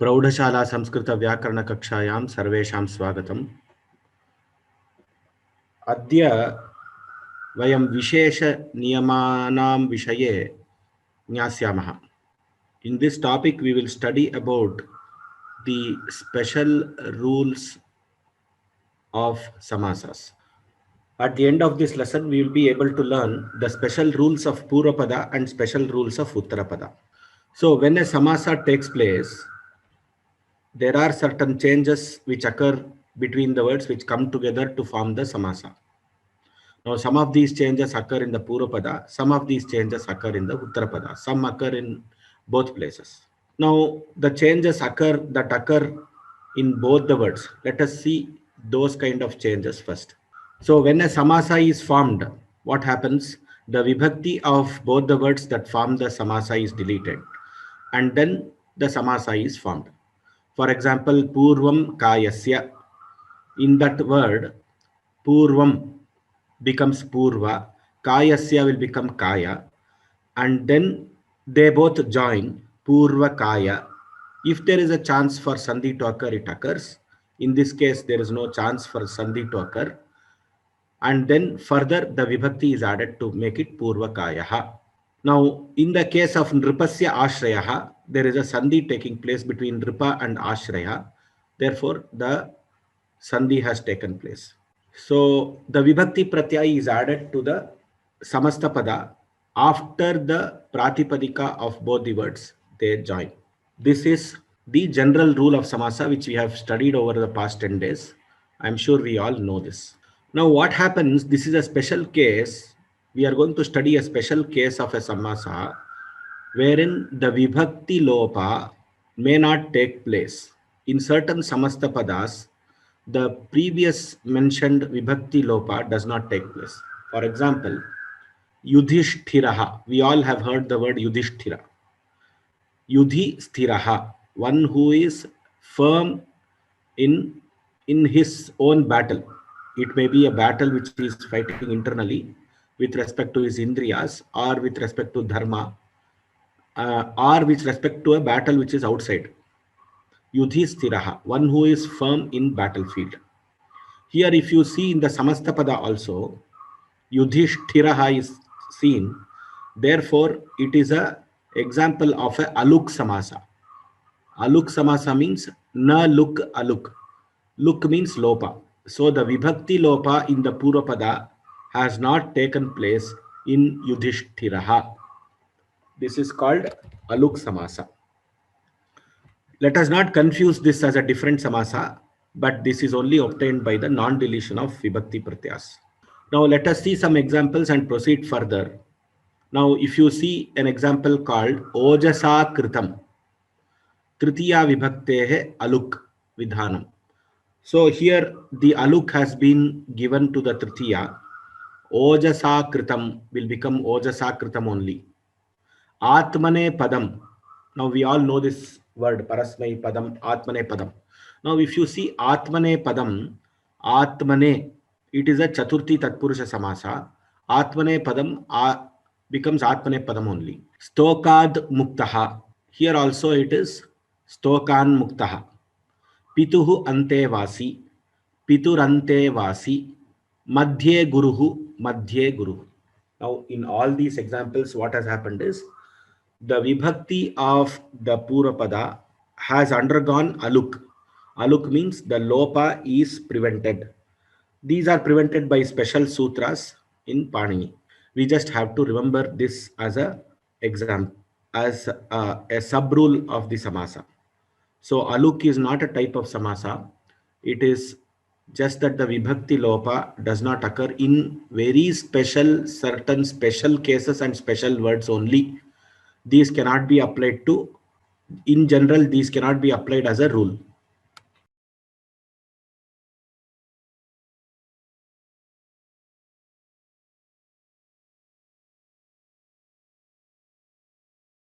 प्रौढशाला संस्कृत व्याकरण कक्षायां सर्वेषां स्वागतम्। अद्य वयं विशेष नियमानां विषये ज्ञास्यामः। In this topic we will study about the special rules of samasas. At the end of this lesson we will be able to learn the special rules of Purvapada and special rules of Uttarapada. So when a samasa takes place, there are certain changes which occur between the words which come together to form the samasa. Now, some of these changes occur in the Purvapada, some of these changes occur in the Uttarapada, some occur in both places. Now, the changes that occur in both the words. Let us see those kind of changes first. So, when a samasa is formed, what happens? The vibhakti of both the words that form the samasa is deleted, and then the samasa is formed. For example, Purvam Kayasya. In that word, Purvam becomes Purva, Kayasya will become Kaya, and then they both join Purva Kaya. If there is a chance for Sandhi to occur, it occurs. In this case, there is no chance for Sandhi to occur. And then further, the Vibhakti is added to make it Purva Kayaha. Now, in the case of Nripasya Ashrayaha, there is a Sandhi taking place between Nripa and Ashraya. Therefore, the Sandhi has taken place. So, the Vibhakti Pratyaya is added to the Samastapada after the Pratipadika of both the words they join. This is the general rule of Samasa which we have studied over the past 10 days. I'm sure we all know this. Now, what happens? This is a special case. We are going to study a special case of a samasa wherein the vibhakti lopa may not take place. In certain samastapadas, the previous mentioned vibhakti lopa does not take place. For example, Yudhishthiraha. We all have heard the word Yudhishthira. Yudhishthiraha, one who is firm in his own battle. It may be a battle which he is fighting internally with respect to his indriyas, or with respect to dharma, or with respect to a battle which is outside. Yudhishthiraha, one who is firm in battlefield. Here, if you see in the Samastapada also, Yudhishthiraha is seen. Therefore, it is a example of a aluk samasa. Aluk samasa means na luk aluk. Luk means lopa. So the vibhakti lopa in the Purvapada has not taken place in Yudhishthiraha. This is called aluk samasa. Let us not confuse this as a different samasa, but this is only obtained by the non-deletion of vibhakti pratyas. Now let us see some examples and proceed further. Now if you see an example called Ojasa Kritam, Tritiya Vibhaktehe Aluk Vidhanam. So here the aluk has been given to the tritiya. Ojasa kritam will become ojasa kritam only. Atmane padam. Now we all know this word parasmai padam, atmane padam. Now if you see atmane padam, atmane, it is a chaturthi tatpurusha samasa. Atmane padam becomes atmane padam only. Stokad muktaha. Here also it is stokan muktaha. Pituhu antevasi, piturantevasi, madhye guruhu, madhye guru. Now, in all these examples, what has happened is the vibhakti of the Purvapada has undergone aluk. Aluk means the lopa is prevented. These are prevented by special sutras in Panini. We just have to remember this as a example, as a sub rule of the samasa. So aluk is not a type of samasa. It is just that the vibhakti lopa does not occur in very certain special cases and special words only. These cannot be applied to, in general, these cannot be applied as a rule.